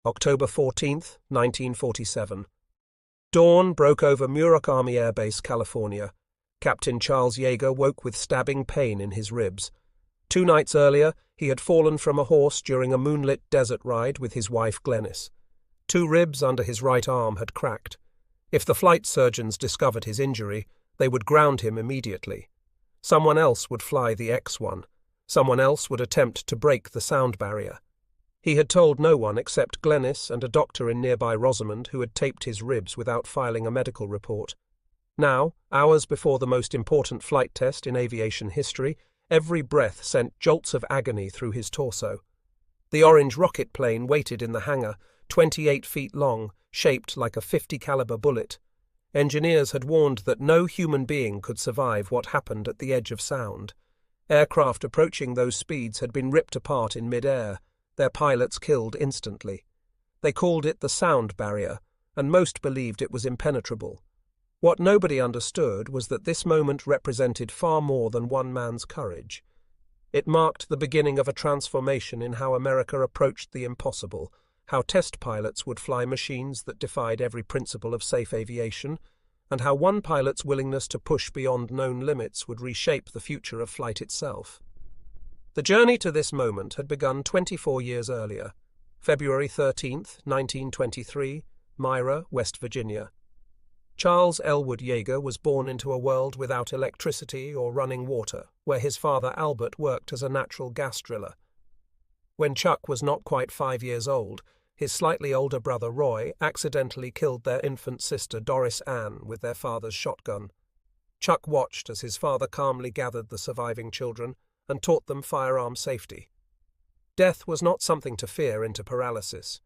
October 14th, 1947. Dawn broke over Muroc Army Air Base, California. Captain Charles Yeager woke with stabbing pain in his ribs. 2 nights earlier, he had fallen from a horse during a moonlit desert ride with his wife Glennis. 2 ribs under his right arm had cracked. If the flight surgeons discovered his injury, they would ground him immediately. Someone else would fly the X-1. Someone else would attempt to break the sound barrier. He had told no one except Glennis and a doctor in nearby Rosamond who had taped his ribs without filing a medical report. Now, hours before the most important flight test in aviation history, every breath sent jolts of agony through his torso. The orange rocket plane waited in the hangar, 28 feet long, shaped like a .50 caliber bullet. Engineers had warned that no human being could survive what happened at the edge of sound. Aircraft approaching those speeds had been ripped apart in mid-air, their pilots killed instantly. They called it the sound barrier, and most believed it was impenetrable. What nobody understood was that this moment represented far more than one man's courage. It marked the beginning of a transformation in how America approached the impossible, how test pilots would fly machines that defied every principle of safe aviation, and how one pilot's willingness to push beyond known limits would reshape the future of flight itself. The journey to this moment had begun 24 years earlier, February 13, 1923, Myra, West Virginia. Charles Elwood Yeager was born into a world without electricity or running water, where his father Albert worked as a natural gas driller. When Chuck was not quite 5 years old, his slightly older brother Roy accidentally killed their infant sister Doris Ann with their father's shotgun. Chuck watched as his father calmly gathered the surviving children and taught them firearm safety. Death was not something to fear into paralysis.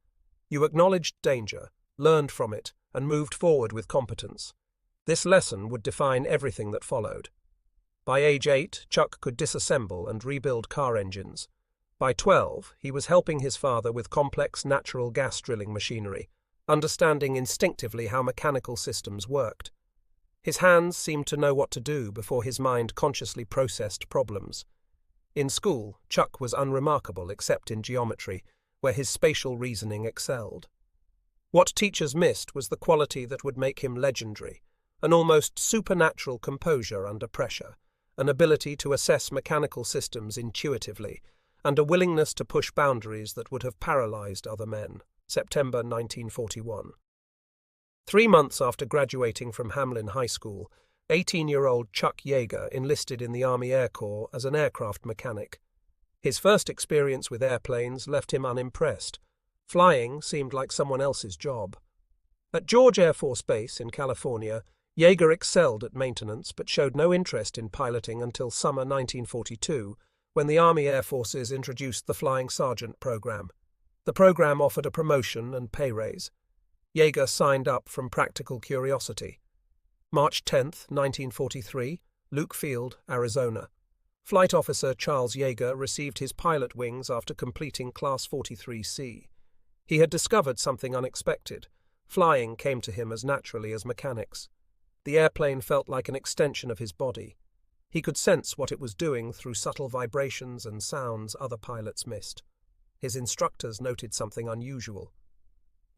You acknowledged danger, learned from it, and moved forward with competence. This lesson would define everything that followed. By age 8, Chuck could disassemble and rebuild car engines. By 12, he was helping his father with complex natural gas drilling machinery, understanding instinctively how mechanical systems worked. His hands seemed to know what to do before his mind consciously processed problems. In school, Chuck was unremarkable except in geometry, where his spatial reasoning excelled. What teachers missed was the quality that would make him legendary, an almost supernatural composure under pressure, an ability to assess mechanical systems intuitively, and a willingness to push boundaries that would have paralyzed other men. September 1941. 3 months after graduating from Hamlin High School, 18-year-old Chuck Yeager enlisted in the Army Air Corps as an aircraft mechanic. His first experience with airplanes left him unimpressed. Flying seemed like someone else's job. At George Air Force Base in California, Yeager excelled at maintenance but showed no interest in piloting until summer 1942, when the Army Air Forces introduced the Flying Sergeant program. The program offered a promotion and pay raise. Yeager signed up from practical curiosity. March 10, 1943, Luke Field, Arizona. Flight Officer Charles Yeager received his pilot wings after completing Class 43C. He had discovered something unexpected. Flying came to him as naturally as mechanics. The airplane felt like an extension of his body. He could sense what it was doing through subtle vibrations and sounds other pilots missed. His instructors noted something unusual.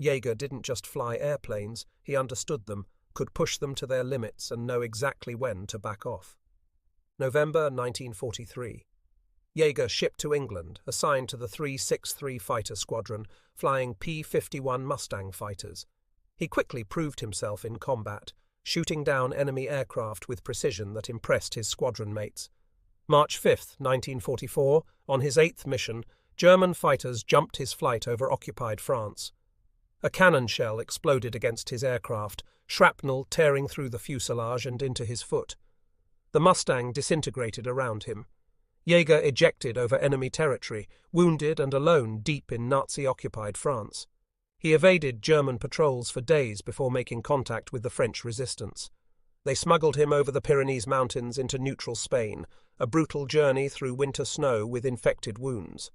Yeager didn't just fly airplanes, he understood them, could push them to their limits and know exactly when to back off. November 1943. Yeager shipped to England, assigned to the 363 Fighter Squadron, flying P-51 Mustang fighters. He quickly proved himself in combat, shooting down enemy aircraft with precision that impressed his squadron mates. March 5, 1944, on his 8th mission, German fighters jumped his flight over occupied France. A cannon shell exploded against his aircraft, shrapnel tearing through the fuselage and into his foot. The Mustang disintegrated around him. Yeager ejected over enemy territory, wounded and alone deep in Nazi-occupied France. He evaded German patrols for days before making contact with the French resistance. They smuggled him over the Pyrenees Mountains into neutral Spain, a brutal journey through winter snow with infected wounds.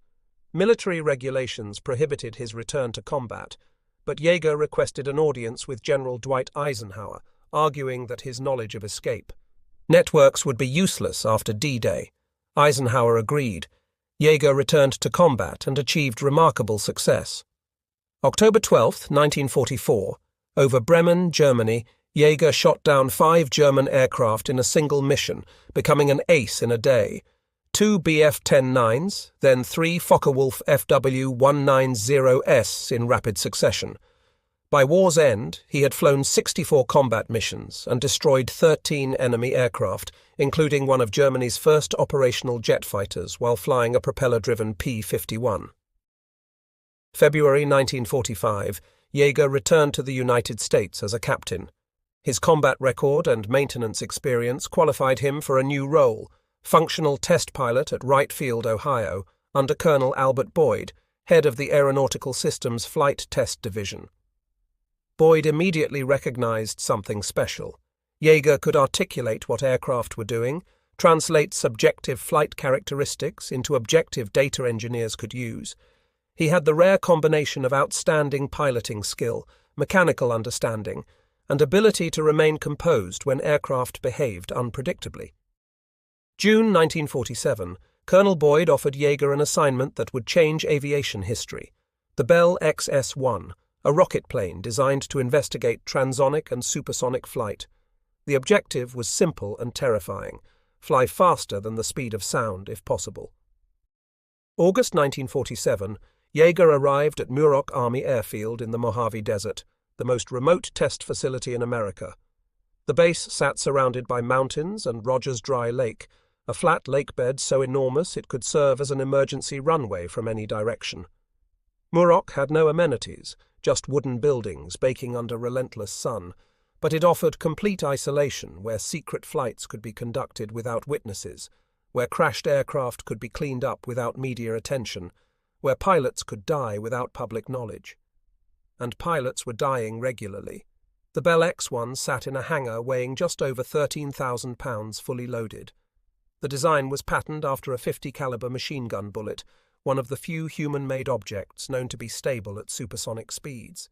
Military regulations prohibited his return to combat, but Yeager requested an audience with General Dwight Eisenhower, arguing that his knowledge of escape networks would be useless after D-Day. Eisenhower agreed. Yeager returned to combat and achieved remarkable success. October 12, 1944, over Bremen, Germany, Yeager shot down 5 German aircraft in a single mission, becoming an ace in a day. 2 Bf-10-9s, then 3 Focke-Wulf FW-190s in rapid succession. By war's end, he had flown 64 combat missions and destroyed 13 enemy aircraft, including one of Germany's first operational jet fighters while flying a propeller-driven P-51. February 1945, Yeager returned to the United States as a captain. His combat record and maintenance experience qualified him for a new role, functional test pilot at Wright Field, Ohio, under Colonel Albert Boyd, head of the Aeronautical Systems Flight Test Division. Boyd immediately recognized something special. Yeager could articulate what aircraft were doing, translate subjective flight characteristics into objective data engineers could use. He had the rare combination of outstanding piloting skill, mechanical understanding, and ability to remain composed when aircraft behaved unpredictably. June 1947, Colonel Boyd offered Yeager an assignment that would change aviation history: the Bell XS-1, a rocket plane designed to investigate transonic and supersonic flight. The objective was simple and terrifying: fly faster than the speed of sound, if possible. August 1947, Yeager arrived at Muroc Army Airfield in the Mojave Desert, the most remote test facility in America. The base sat surrounded by mountains and Rogers Dry Lake, a flat lakebed so enormous it could serve as an emergency runway from any direction. Muroc had no amenities, just wooden buildings baking under relentless sun, but it offered complete isolation where secret flights could be conducted without witnesses, where crashed aircraft could be cleaned up without media attention, where pilots could die without public knowledge. And pilots were dying regularly. The Bell X-1 sat in a hangar weighing just over 13,000 pounds fully loaded. The design was patterned after a .50 caliber machine gun bullet, one of the few human-made objects known to be stable at supersonic speeds.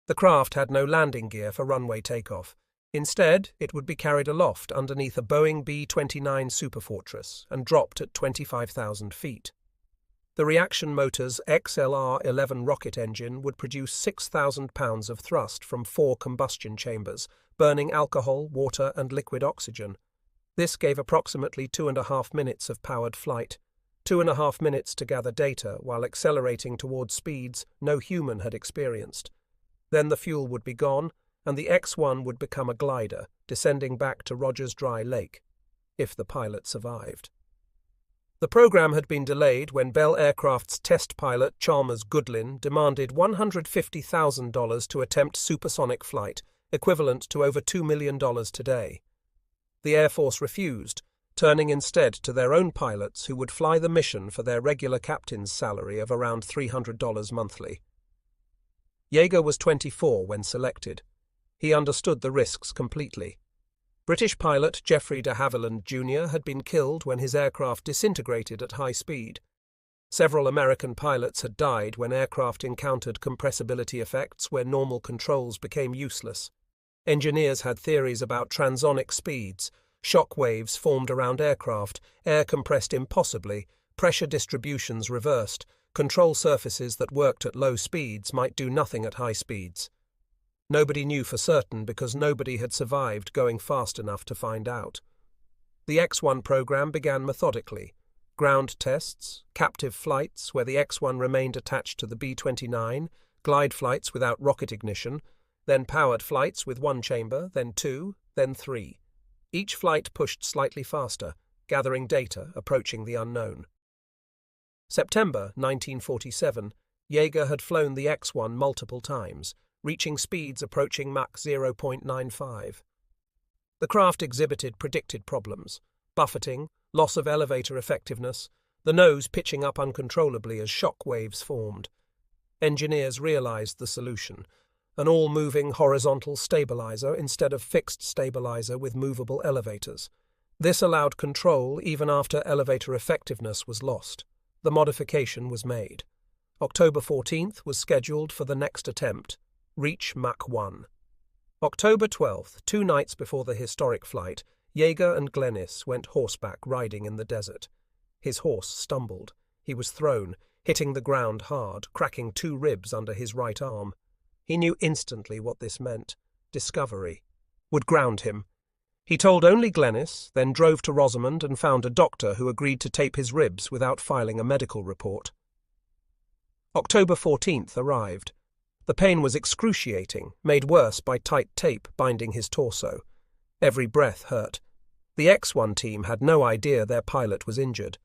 The craft had no landing gear for runway takeoff. Instead, it would be carried aloft underneath a Boeing B-29 Superfortress and dropped at 25,000 feet. The reaction motor's XLR-11 rocket engine would produce 6,000 pounds of thrust from 4 combustion chambers, burning alcohol, water, and liquid oxygen. This gave approximately 2.5 minutes of powered flight, 2.5 minutes to gather data while accelerating towards speeds no human had experienced. Then the fuel would be gone, and the X-1 would become a glider, descending back to Rogers Dry Lake, if the pilot survived. The program had been delayed when Bell Aircraft's test pilot Chalmers Goodlin demanded $150,000 to attempt supersonic flight, equivalent to over $2 million today. The Air Force refused, turning instead to their own pilots who would fly the mission for their regular captain's salary of around $300 monthly. Yeager was 24 when selected. He understood the risks completely. British pilot Geoffrey de Havilland Jr. had been killed when his aircraft disintegrated at high speed. Several American pilots had died when aircraft encountered compressibility effects where normal controls became useless. Engineers had theories about transonic speeds, shock waves formed around aircraft, air compressed impossibly, pressure distributions reversed, control surfaces that worked at low speeds might do nothing at high speeds. Nobody knew for certain because nobody had survived going fast enough to find out. The X-1 program began methodically. Ground tests, captive flights where the X-1 remained attached to the B-29, glide flights without rocket ignition, then powered flights with 1 chamber, then 2, then 3. Each flight pushed slightly faster, gathering data, approaching the unknown. September 1947, Yeager had flown the X-1 multiple times, reaching speeds approaching Mach 0.95. The craft exhibited predicted problems: buffeting, loss of elevator effectiveness, the nose pitching up uncontrollably as shock waves formed. Engineers realized the solution: an all-moving horizontal stabilizer instead of fixed stabilizer with movable elevators. This allowed control even after elevator effectiveness was lost. The modification was made. October 14th was scheduled for the next attempt: reach Mach 1. October 12th, 2 nights before the historic flight, Yeager and Glennis went horseback riding in the desert. His horse stumbled. He was thrown. hitting the ground hard, cracking 2 ribs under his right arm. He knew instantly what this meant. Discovery would ground him. He told only Glennis, then drove to Rosamond and found a doctor who agreed to tape his ribs without filing a medical report. October 14th arrived. The pain was excruciating, made worse by tight tape binding his torso. Every breath hurt. The X-1 team had no idea their pilot was injured.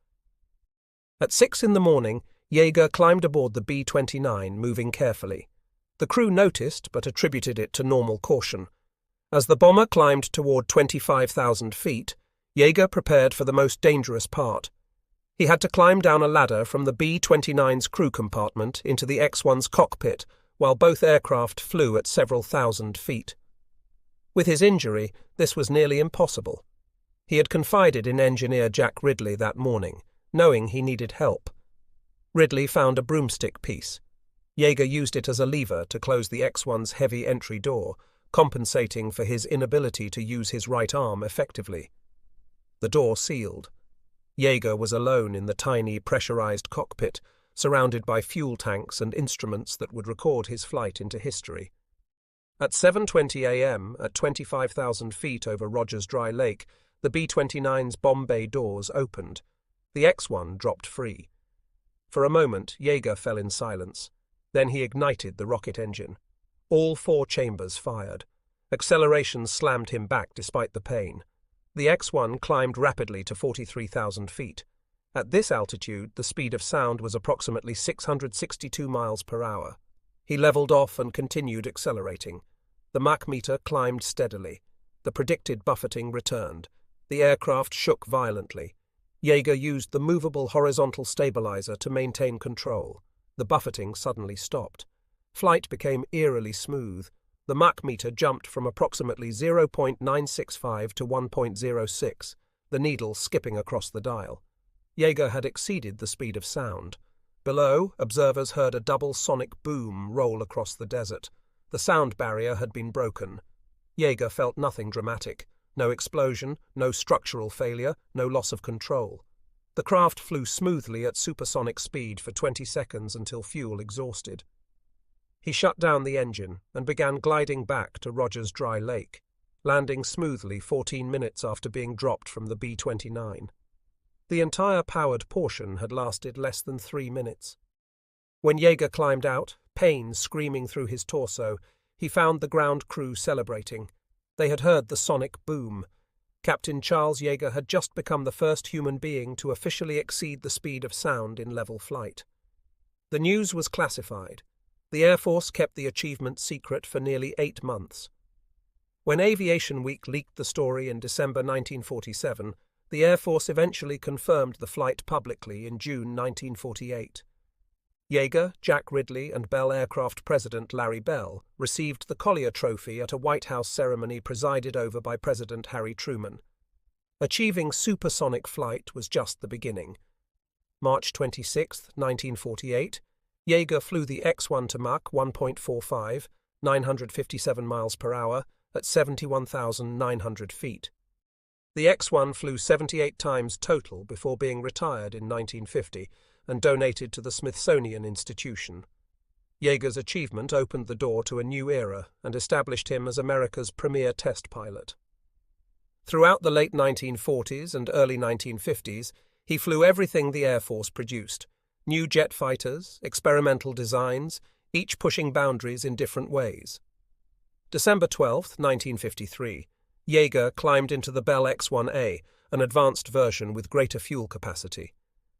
At 6 in the morning, Yeager climbed aboard the B-29, moving carefully. The crew noticed, but attributed it to normal caution. As the bomber climbed toward 25,000 feet, Yeager prepared for the most dangerous part. He had to climb down a ladder from the B-29's crew compartment into the X-1's cockpit, while both aircraft flew at several thousand feet. With his injury, this was nearly impossible. He had confided in engineer Jack Ridley that morning, knowing he needed help. Ridley found a broomstick piece. Yeager used it as a lever to close the X-1's heavy entry door, compensating for his inability to use his right arm effectively. The door sealed. Yeager was alone in the tiny pressurized cockpit, surrounded by fuel tanks and instruments that would record his flight into history. At 7:20 a.m., at 25,000 feet over Rogers Dry Lake, the B-29's bomb bay doors opened. The X-1 dropped free. For a moment, Yeager fell in silence. Then he ignited the rocket engine. All 4 chambers fired. Acceleration slammed him back despite the pain. The X-1 climbed rapidly to 43,000 feet. At this altitude, the speed of sound was approximately 662 miles per hour. He leveled off and continued accelerating. The Mach meter climbed steadily. The predicted buffeting returned. The aircraft shook violently. Yeager used the movable horizontal stabilizer to maintain control. The buffeting suddenly stopped. Flight became eerily smooth. The Mach meter jumped from approximately 0.965 to 1.06, the needle skipping across the dial. Yeager had exceeded the speed of sound. Below, observers heard a double sonic boom roll across the desert. The sound barrier had been broken. Yeager felt nothing dramatic. No explosion, no structural failure, no loss of control. The craft flew smoothly at supersonic speed for 20 seconds until fuel exhausted. He shut down the engine and began gliding back to Rogers Dry Lake, landing smoothly 14 minutes after being dropped from the B-29. The entire powered portion had lasted less than 3 minutes. When Yeager climbed out, pain screaming through his torso, he found the ground crew celebrating. They had heard the sonic boom. Captain Charles Yeager had just become the first human being to officially exceed the speed of sound in level flight. The news was classified. The Air Force kept the achievement secret for nearly 8 months. When Aviation Week leaked the story in December 1947, the Air Force eventually confirmed the flight publicly in June 1948. Yeager, Jack Ridley, and Bell Aircraft President Larry Bell received the Collier Trophy at a White House ceremony presided over by President Harry Truman. Achieving supersonic flight was just the beginning. March 26, 1948, Yeager flew the X-1 to Mach 1.45, 957 miles per hour, at 71,900 feet. The X-1 flew 78 times total before being retired in 1950 and donated to the Smithsonian Institution. Yeager's achievement opened the door to a new era and established him as America's premier test pilot. Throughout the late 1940s and early 1950s, he flew everything the Air Force produced: new jet fighters, experimental designs, each pushing boundaries in different ways. December 12, 1953, Yeager climbed into the Bell X-1A, an advanced version with greater fuel capacity.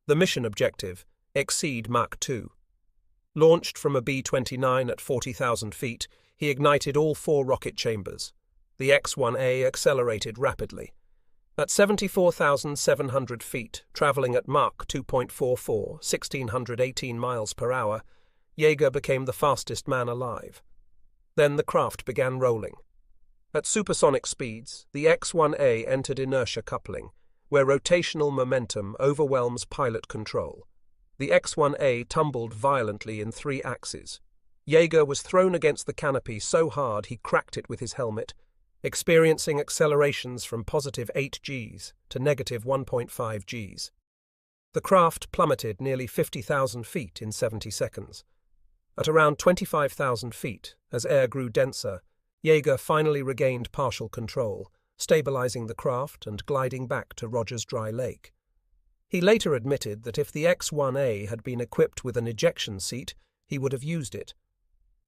The mission objective: exceed Mach 2. Launched from a B-29 at 40,000 feet, he ignited all 4 rocket chambers. The X-1A accelerated rapidly. At 74,700 feet, traveling at Mach 2.44, 1,618 miles per hour, Yeager became the fastest man alive. Then the craft began rolling. At supersonic speeds, the X-1A entered inertia coupling, where rotational momentum overwhelms pilot control. The X-1A tumbled violently in 3 axes. Yeager was thrown against the canopy so hard he cracked it with his helmet, experiencing accelerations from positive 8 Gs to negative 1.5 Gs. The craft plummeted nearly 50,000 feet in 70 seconds. At around 25,000 feet, as air grew denser, Yeager finally regained partial control, stabilizing the craft and gliding back to Rogers Dry Lake. He later admitted that if the X-1A had been equipped with an ejection seat, he would have used it.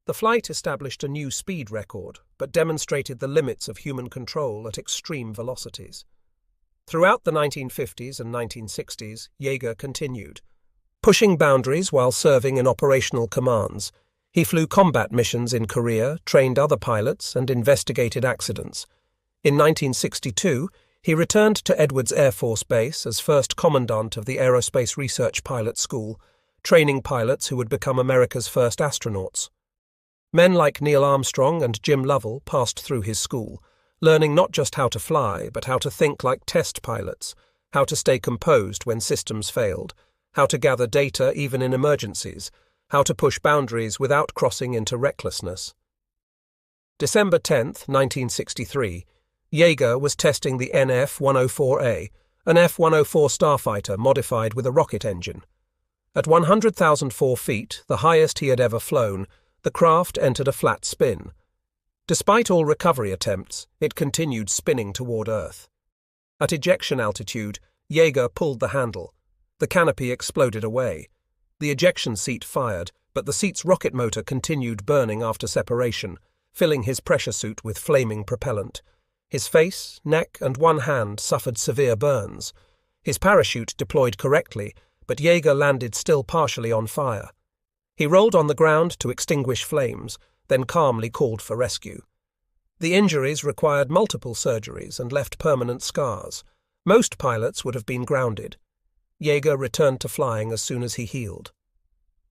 The flight established a new speed record, but demonstrated the limits of human control at extreme velocities. Throughout the 1950s and 1960s, Yeager continued, pushing boundaries while serving in operational commands. He flew combat missions in Korea, trained other pilots, and investigated accidents. In 1962, he returned to Edwards Air Force Base as first commandant of the Aerospace Research Pilot School, training pilots who would become America's first astronauts. Men like Neil Armstrong and Jim Lovell passed through his school, learning not just how to fly, but how to think like test pilots, how to stay composed when systems failed, how to gather data even in emergencies, how to push boundaries without crossing into recklessness. December 10, 1963, Yeager was testing the NF-104A, an F-104 starfighter modified with a rocket engine. At 100,004 feet, the highest he had ever flown, the craft entered a flat spin. Despite all recovery attempts, it continued spinning toward Earth. At ejection altitude, Yeager pulled the handle. The canopy exploded away. The ejection seat fired, but the seat's rocket motor continued burning after separation, filling his pressure suit with flaming propellant. His face, neck, and one hand suffered severe burns. His parachute deployed correctly, but Yeager landed still partially on fire. He rolled on the ground to extinguish flames, then calmly called for rescue. The injuries required multiple surgeries and left permanent scars. Most pilots would have been grounded. Yeager returned to flying as soon as he healed.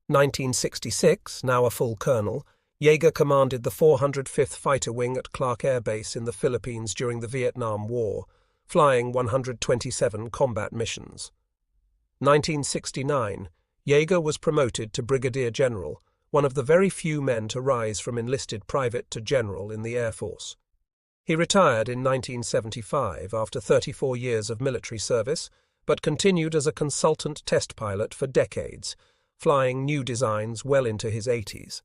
1966, now a full colonel, Yeager commanded the 405th Fighter Wing at Clark Air Base in the Philippines during the Vietnam War, flying 127 combat missions. 1969, Yeager was promoted to Brigadier General, one of the very few men to rise from enlisted private to general in the Air Force. He retired in 1975 after 34 years of military service, but continued as a consultant test pilot for decades, flying new designs well into his 80s.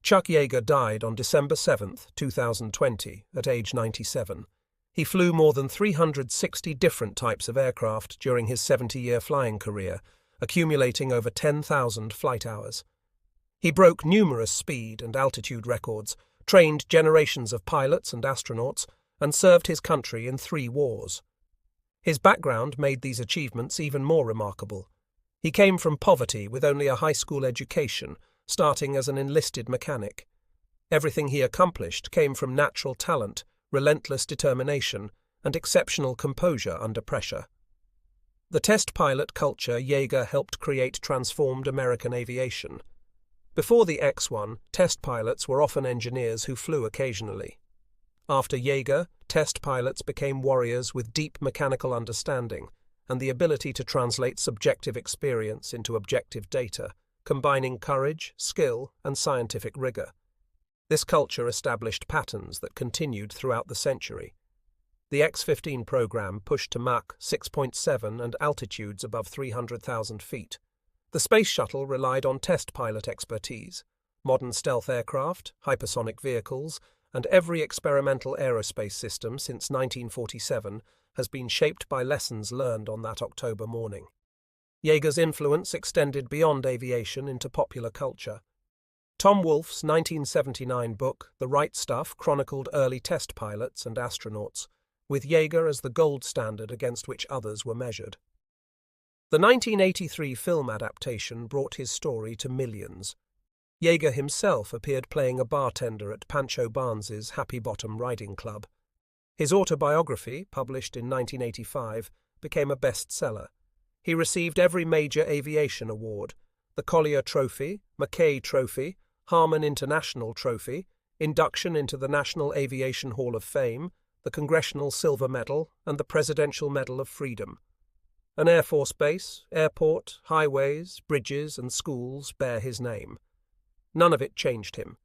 Chuck Yeager died on December 7, 2020, at age 97. He flew more than 360 different types of aircraft during his 70-year flying career, accumulating over 10,000 flight hours. He broke numerous speed and altitude records, trained generations of pilots and astronauts, and served his country in 3 wars. His background made these achievements even more remarkable. He came from poverty with only a high school education, starting as an enlisted mechanic. Everything he accomplished came from natural talent, relentless determination, and exceptional composure under pressure. The test pilot culture Yeager helped create transformed American aviation. Before the X-1, test pilots were often engineers who flew occasionally. After Yeager, test pilots became warriors with deep mechanical understanding and the ability to translate subjective experience into objective data, combining courage, skill, and scientific rigor. This culture established patterns that continued throughout the century. The X-15 program pushed to Mach 6.7 and altitudes above 300,000 feet. The space shuttle relied on test pilot expertise. Modern stealth aircraft, hypersonic vehicles, and every experimental aerospace system since 1947 has been shaped by lessons learned on that October morning. Yeager's influence extended beyond aviation into popular culture. Tom Wolfe's 1979 book, The Right Stuff, chronicled early test pilots and astronauts, with Yeager as the gold standard against which others were measured. The 1983 film adaptation brought his story to millions. Yeager himself appeared playing a bartender at Pancho Barnes's Happy Bottom Riding Club. His autobiography, published in 1985, became a bestseller. He received every major aviation award: the Collier Trophy, Mackay Trophy, Harmon International Trophy, induction into the National Aviation Hall of Fame, the Congressional Silver Medal, and the Presidential Medal of Freedom. An Air Force base, airport, highways, bridges, and schools bear his name. None of it changed him.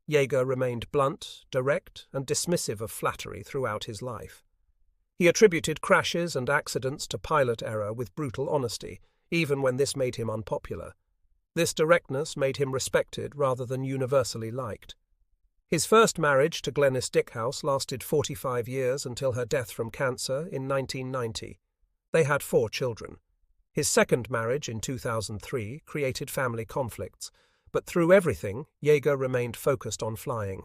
Yeager remained blunt, direct, and dismissive of flattery throughout his life. He attributed crashes and accidents to pilot error with brutal honesty, even when this made him unpopular. This directness made him respected rather than universally liked. His first marriage to Glenys Dickhouse lasted 45 years until her death from cancer in 1990. They had 4 children. His second marriage in 2003 created family conflicts, but through everything, Yeager remained focused on flying.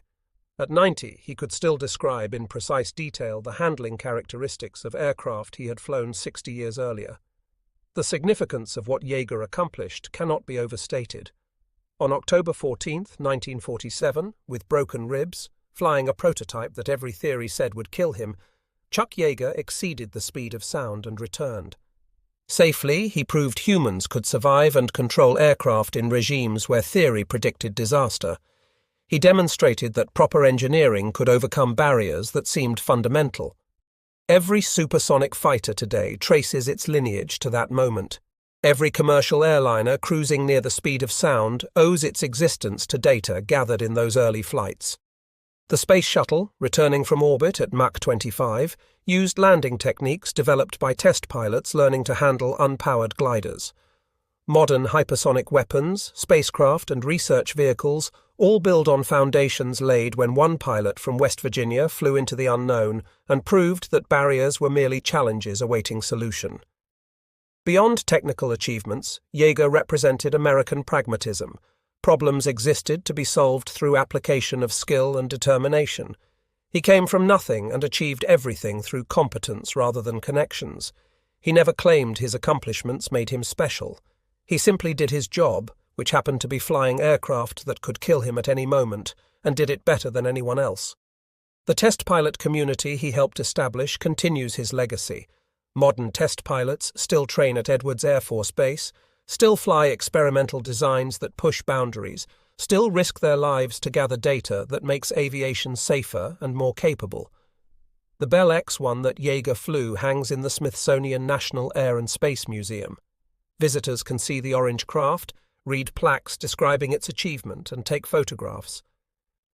At 90, he could still describe in precise detail the handling characteristics of aircraft he had flown 60 years earlier. The significance of what Yeager accomplished cannot be overstated. On October 14, 1947, with broken ribs, flying a prototype that every theory said would kill him, Chuck Yeager exceeded the speed of sound and returned. Safely, he proved humans could survive and control aircraft in regimes where theory predicted disaster. He demonstrated that proper engineering could overcome barriers that seemed fundamental. Every supersonic fighter today traces its lineage to that moment. Every commercial airliner cruising near the speed of sound owes its existence to data gathered in those early flights. The Space Shuttle, returning from orbit at Mach 25, used landing techniques developed by test pilots learning to handle unpowered gliders. Modern hypersonic weapons, spacecraft, and research vehicles all build on foundations laid when one pilot from West Virginia flew into the unknown and proved that barriers were merely challenges awaiting solution. Beyond technical achievements, Yeager represented American pragmatism. Problems existed to be solved through application of skill and determination. He came from nothing and achieved everything through competence rather than connections. He never claimed his accomplishments made him special. He simply did his job, which happened to be flying aircraft that could kill him at any moment, and did it better than anyone else. The test pilot community he helped establish continues his legacy. Modern test pilots still train at Edwards Air Force Base, still fly experimental designs that push boundaries, still risk their lives to gather data that makes aviation safer and more capable. The Bell X-1 that Yeager flew hangs in the Smithsonian National Air and Space Museum. Visitors can see the orange craft, read plaques describing its achievement, and take photographs.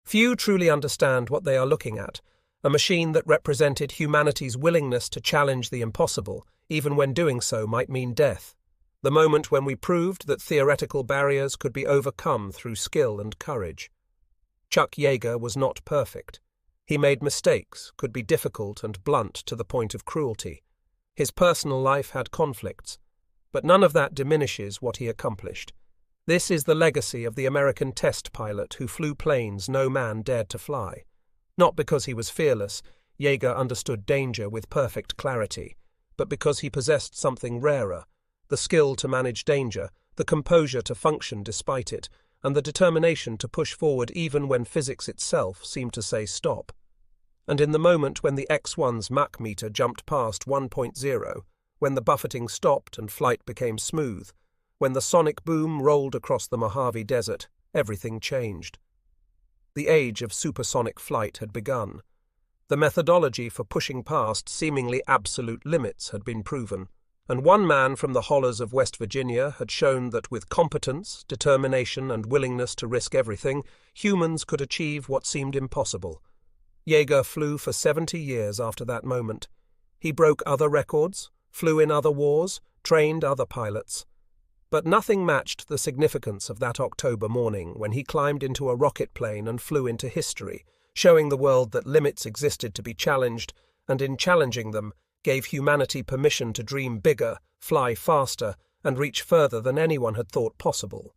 Few truly understand what they are looking at, a machine that represented humanity's willingness to challenge the impossible, even when doing so might mean death. The moment when we proved that theoretical barriers could be overcome through skill and courage. Chuck Yeager was not perfect. He made mistakes, could be difficult and blunt to the point of cruelty. His personal life had conflicts. But none of that diminishes what he accomplished. This is the legacy of the American test pilot who flew planes no man dared to fly. Not because he was fearless, Yeager understood danger with perfect clarity, but because he possessed something rarer, the skill to manage danger, the composure to function despite it, and the determination to push forward even when physics itself seemed to say stop. And in the moment when the X-1's Mach meter jumped past 1.0, when the buffeting stopped and flight became smooth, when the sonic boom rolled across the Mojave Desert, everything changed. The age of supersonic flight had begun. The methodology for pushing past seemingly absolute limits had been proven, and one man from the hollers of West Virginia had shown that with competence, determination, and willingness to risk everything, humans could achieve what seemed impossible. Yeager flew for 70 years after that moment. He broke other records, flew in other wars, trained other pilots. But nothing matched the significance of that October morning when he climbed into a rocket plane and flew into history, showing the world that limits existed to be challenged, and in challenging them, gave humanity permission to dream bigger, fly faster, and reach further than anyone had thought possible.